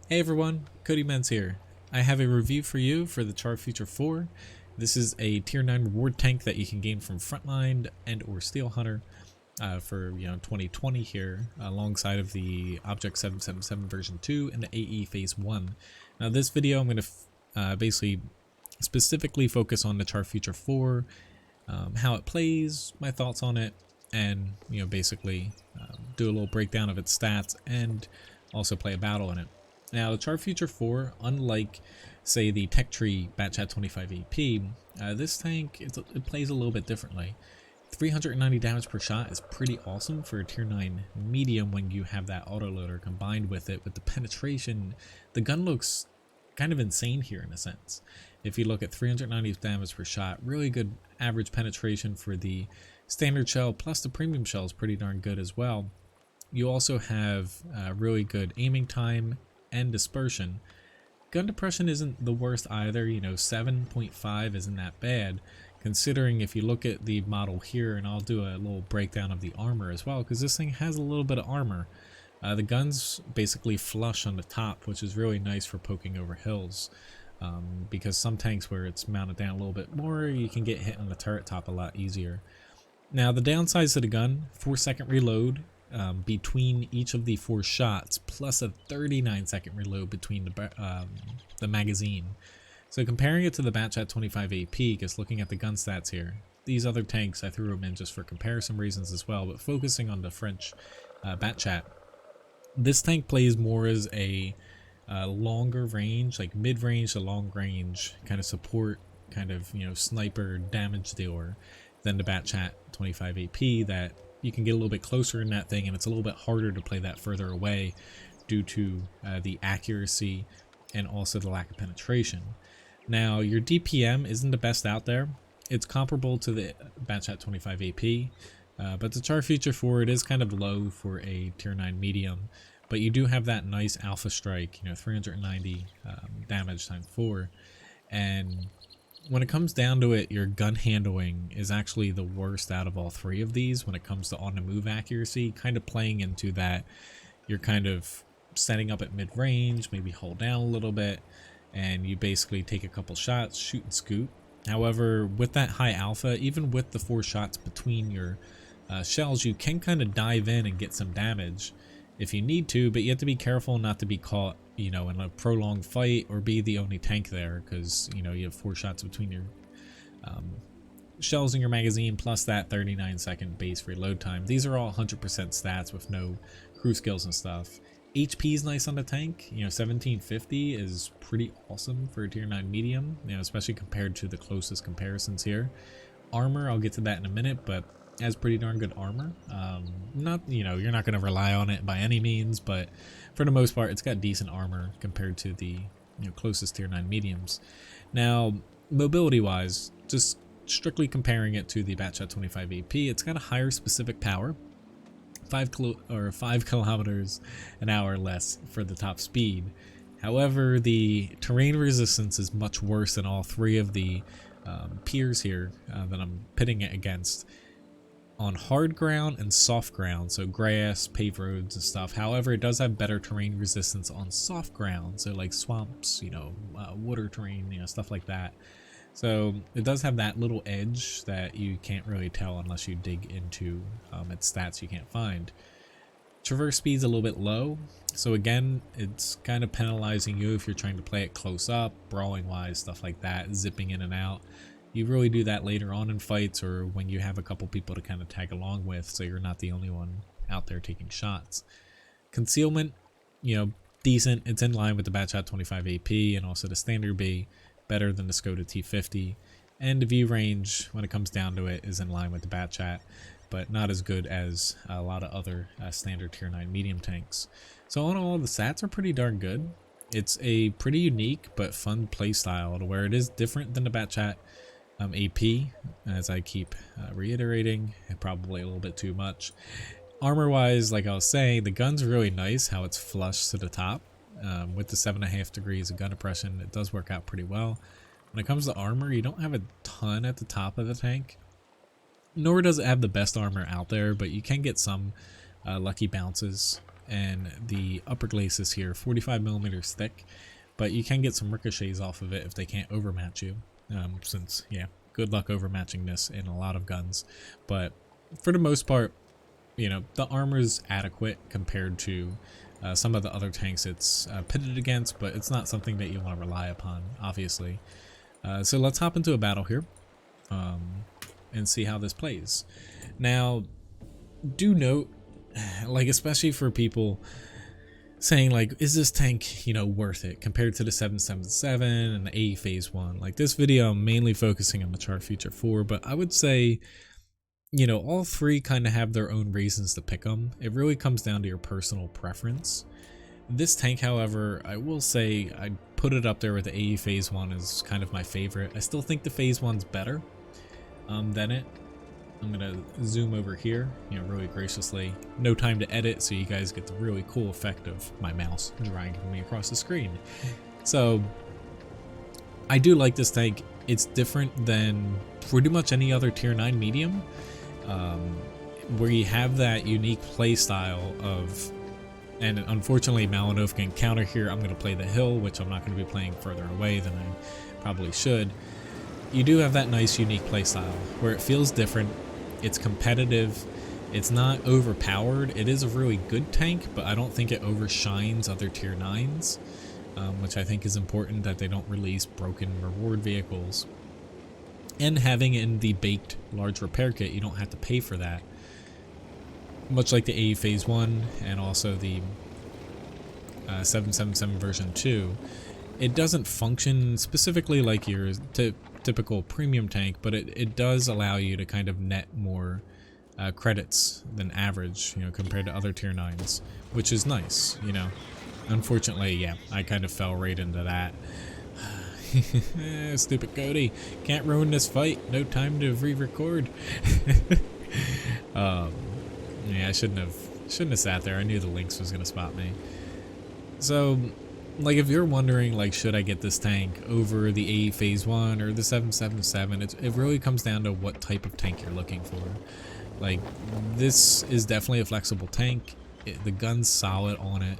Hey everyone, Cody Menz here. I have a review for you for the Char Futur 4. This is a tier 9 reward tank that you can gain from Frontline and or Steel Hunter for 2020 here, alongside of the Object 777 version 2 and the AE phase 1. Now this video I'm going to basically specifically focus on the Char Futur 4, how it plays, my thoughts on it, and basically do a little breakdown of its stats and also play a battle in it. Now, the Char Futur 4, unlike, say, the Tech Tree Batchat 25 AP, this tank, it plays a little bit differently. 390 damage per shot is pretty awesome for a tier 9 medium when you have that autoloader combined with it. With the penetration, the gun looks kind of insane here in a sense. If you look at 390 damage per shot, really good average penetration for the standard shell, plus the premium shell is pretty darn good as well. You also have really good aiming time and dispersion. Gun depression isn't the worst either, 7.5 isn't that bad, considering if you look at the model here, and I'll do a little breakdown of the armor as well, because this thing has a little bit of armor. The gun's basically flush on the top, which is really nice for poking over hills, because some tanks where it's mounted down a little bit more, you can get hit on the turret top a lot easier. Now the downsides of the gun, 4-second reload between each of the 4 shots, plus a 39-second reload between the magazine. So comparing it to the Batchat 25 AP, just looking at the gun stats here, these other tanks I threw them in just for comparison reasons as well, but focusing on the French Batchat, this tank plays more as a longer range, like mid-range to long range kind of support, kind of sniper damage dealer than the Batchat 25 AP that you can get a little bit closer in that thing, and it's a little bit harder to play that further away due to the accuracy and also the lack of penetration. Now your DPM isn't the best out there. It's comparable to the Batchat 25 AP, but the Char Futur 4, it is kind of low for a tier 9 medium, but you do have that nice alpha strike, 390 damage times 4, and when it comes down to it, your gun handling is actually the worst out of all 3 of these when it comes to on-the-move accuracy, kind of playing into that you're kind of setting up at mid-range, maybe hold down a little bit, and you basically take a couple shots, shoot and scoot. However, with that high alpha, even with the 4 shots between your shells, you can kind of dive in and get some damage if you need to, but you have to be careful not to be caught in a prolonged fight or be the only tank there, because you have 4 shots between your shells in your magazine, plus that 39-second base reload time. These are all 100% stats with no crew skills and stuff. HP is nice on the tank. 1750 is pretty awesome for a tier 9 medium, especially compared to the closest comparisons here. Armor, I'll get to that in a minute, but has pretty darn good armor. Not, you're not going to rely on it by any means, but for the most part, it's got decent armor compared to the closest tier 9 mediums. Now, mobility-wise, just strictly comparing it to the Batchat 25 AP, it's got a higher specific power, 5 kilometers an hour less for the top speed. However, the terrain resistance is much worse than all 3 of the peers here that I'm pitting it against on hard ground and soft ground, so grass, paved roads and stuff. However, it does have better terrain resistance on soft ground, so like swamps, water terrain, stuff like that. So it does have that little edge that you can't really tell unless you dig into its stats you can't find. Traverse speed's a little bit low, so again, it's kind of penalizing you if you're trying to play it close up, brawling wise, stuff like that, zipping in and out. You really do that later on in fights, or when you have a couple people to kind of tag along with, so you're not the only one out there taking shots. Concealment, decent. It's in line with the Batchat 25 AP and also the standard B, better than the Cody T50. And the view range, when it comes down to it, is in line with the Batchat, but not as good as a lot of other standard tier 9 medium tanks. So in all, the stats are pretty darn good. It's a pretty unique but fun playstyle to where it is different than the Batchat AP, as I keep reiterating, probably a little bit too much. Armor wise, like I was saying, the gun's really nice how it's flush to the top. With the 7.5 degrees of gun depression, it does work out pretty well. When it comes to armor, you don't have a ton at the top of the tank, nor does it have the best armor out there, but you can get some lucky bounces and the upper glacis here, 45mm thick, but you can get some ricochets off of it if they can't overmatch you, since, yeah, good luck overmatching this in a lot of guns. But for the most part, you know, the armor's adequate compared to some of the other tanks it's pitted against, but it's not something that you want to rely upon, obviously. So let's hop into a battle here and see how this plays. Now, do note, like, especially for people saying, like, is this tank, you know, worth it compared to the 777 and the AE Phase 1? Like, this video, I'm mainly focusing on the Char Futur 4, but I would say, you know, all three kind of have their own reasons to pick them. It really comes down to your personal preference. This tank, however, I will say I'd put it up there with the AE Phase 1 as kind of my favorite. I still think the Phase 1's better than it. I'm gonna zoom over here, you know, really graciously. No time to edit, so you guys get the really cool effect of my mouse dragging me across the screen. So, I do like this tank. It's different than pretty much any other tier 9 medium, where you have that unique play style of, and unfortunately Malinov can counter here. I'm going to play the hill, which I'm not going to be playing further away than I probably should. You do have that nice unique play style where it feels different, it's competitive, it's not overpowered. It is a really good tank, but I don't think it overshines other tier 9s, which I think is important, that they don't release broken reward vehicles. And having it in the baked large repair kit, you don't have to pay for that. Much like the AE Phase 1 and also the 777 version 2, it doesn't function specifically like your typical premium tank, but it does allow you to kind of net more credits than average, you know, compared to other tier 9s, which is nice, you know. Unfortunately, yeah, I kind of fell right into that. Stupid Cody, can't ruin this fight, no time to re-record. Yeah, I shouldn't have sat there. I knew the Lynx was gonna spot me. So, like, if you're wondering, like, should I get this tank over the AE Phase 1 or the 777, it really comes down to what type of tank you're looking for. Like, this is definitely a flexible tank. The gun's solid on it.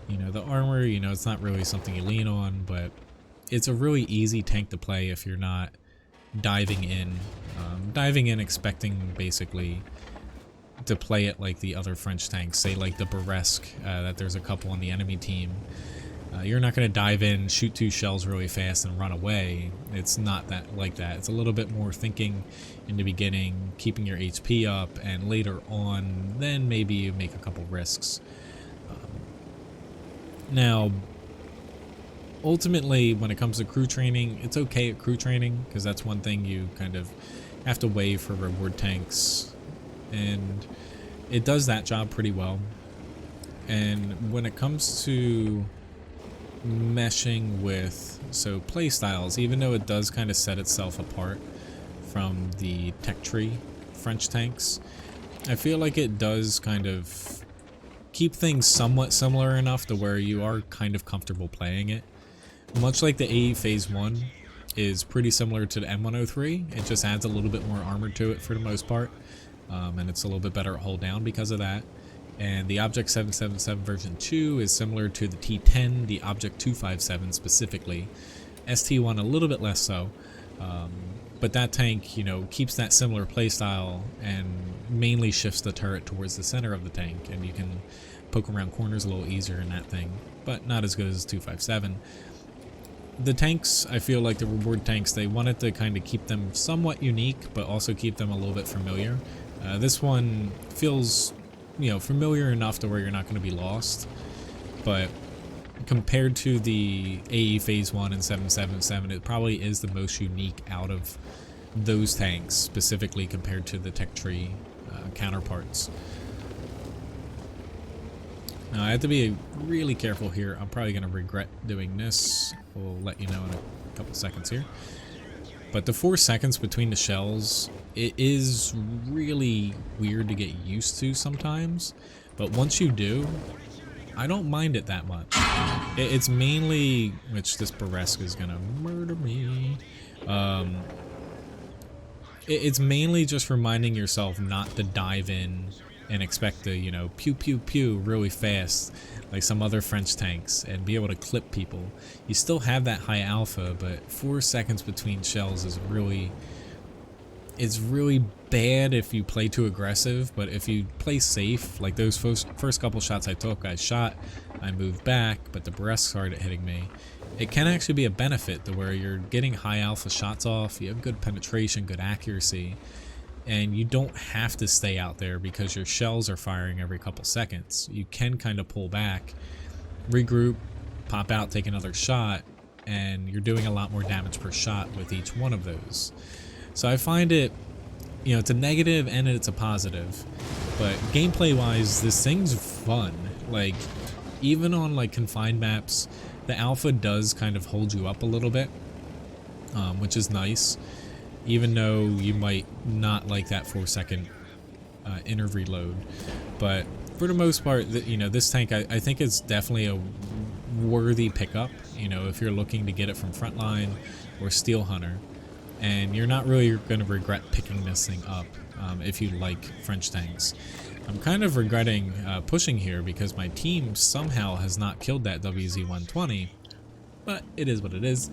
You know, the armor, you know, it's not really something you lean on, but it's a really easy tank to play if you're not diving in. Diving in expecting, basically, to play it like the other French tanks, say like the Burlesque, that there's a couple on the enemy team. You're not going to dive in, shoot 2 shells really fast and run away. It's not that like that. It's a little bit more thinking in the beginning, keeping your HP up, and later on, then maybe you make a couple risks. Now, ultimately, when it comes to crew training, it's okay at crew training, because that's one thing you kind of have to weigh for reward tanks, and it does that job pretty well. And when it comes to meshing with, so play styles, even though it does kind of set itself apart from the tech tree French tanks, I feel like it does kind of keep things somewhat similar enough to where you are kind of comfortable playing it. Much like the AE Phase 1 is pretty similar to the M103, it just adds a little bit more armor to it for the most part, and it's a little bit better at hold down because of that. And the Object 777 version 2 is similar to the T10, the Object 257 specifically. ST1 a little bit less so, but that tank, you know, keeps that similar playstyle and mainly shifts the turret towards the center of the tank, and you can poke around corners a little easier in that thing, but not as good as 257. The tanks, I feel like the reward tanks, they wanted to kind of keep them somewhat unique, but also keep them a little bit familiar. This one feels, you know, familiar enough to where you're not going to be lost, but compared to the AE Phase 1 and 777, it probably is the most unique out of those tanks, specifically compared to the tech tree counterparts. Now, I have to be really careful here. I'm probably going to regret doing this. We'll let you know in a couple seconds here. But the 4 seconds between the shells, it is really weird to get used to sometimes. But once you do, I don't mind it that much. It's mainly, which this Burlesque is going to murder me. It's mainly just reminding yourself not to dive in and expect to, you know, pew pew pew really fast like some other French tanks and be able to clip people. You still have that high alpha, but 4 seconds between shells is really, it's really bad if you play too aggressive. But if you play safe, like those first couple shots I took, I shot, I moved back, but the breast started hitting me. It can actually be a benefit to where you're getting high alpha shots off, you have good penetration, good accuracy, and you don't have to stay out there because your shells are firing every couple seconds. You can kind of pull back, regroup, pop out, take another shot, and you're doing a lot more damage per shot with each one of those. So I find it, you know, it's a negative and it's a positive, but gameplay wise, this thing's fun. Like, even on like confined maps, the alpha does kind of hold you up a little bit, which is nice, even though you might not like that 4-second inner reload. But for the most part, you know, this tank I think is definitely a worthy pickup, you know, if you're looking to get it from Frontline or Steel Hunter, and you're not really going to regret picking this thing up if you like French tanks. I'm kind of regretting pushing here because my team somehow has not killed that WZ-120, but it is what it is.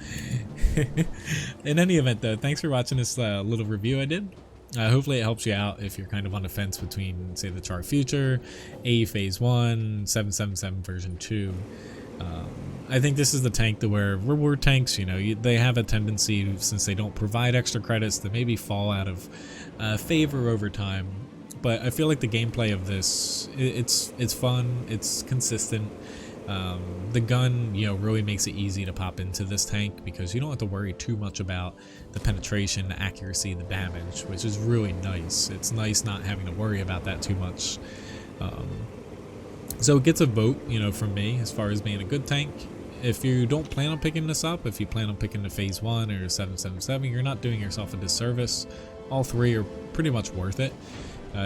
In any event though, thanks for watching this little review I did. Hopefully it helps you out if you're kind of on the fence between, say, the Char Futur, AE Phase 1, 777 version 2. I think this is the tank to where reward tanks, you know, they have a tendency, since they don't provide extra credits, to maybe fall out of favor over time. But I feel like the gameplay of this, it's fun, it's consistent. The gun, you know, really makes it easy to pop into this tank because you don't have to worry too much about the penetration, the accuracy, the damage, which is really nice. It's nice not having to worry about that too much. So it gets a vote, you know, from me as far as being a good tank. If you don't plan on picking this up, if you plan on picking the Phase 1 or 777, you're not doing yourself a disservice. All three are pretty much worth it,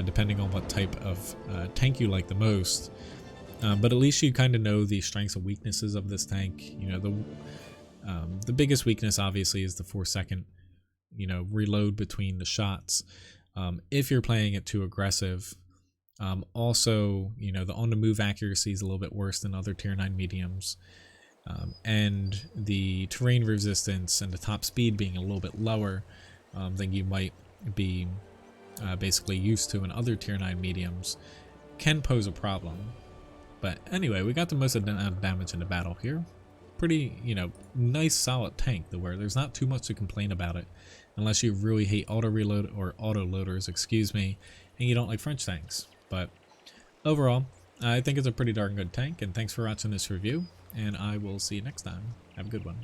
depending on what type of tank you like the most. But at least you kind of know the strengths and weaknesses of this tank. You know, the biggest weakness obviously is the 4-second, you know, reload between the shots. If you're playing it too aggressive. Also, you know, the on-the-move accuracy is a little bit worse than other Tier 9 mediums. And the terrain resistance and the top speed being a little bit lower than you might be basically used to in other Tier 9 mediums can pose a problem. But anyway, we got the most damage in the battle here. Pretty, you know, nice solid tank to where there's not too much to complain about it, unless you really hate auto reload or auto loaders, excuse me, and you don't like French tanks. But overall, I think it's a pretty darn good tank, and thanks for watching this review, and I will see you next time. Have a good one.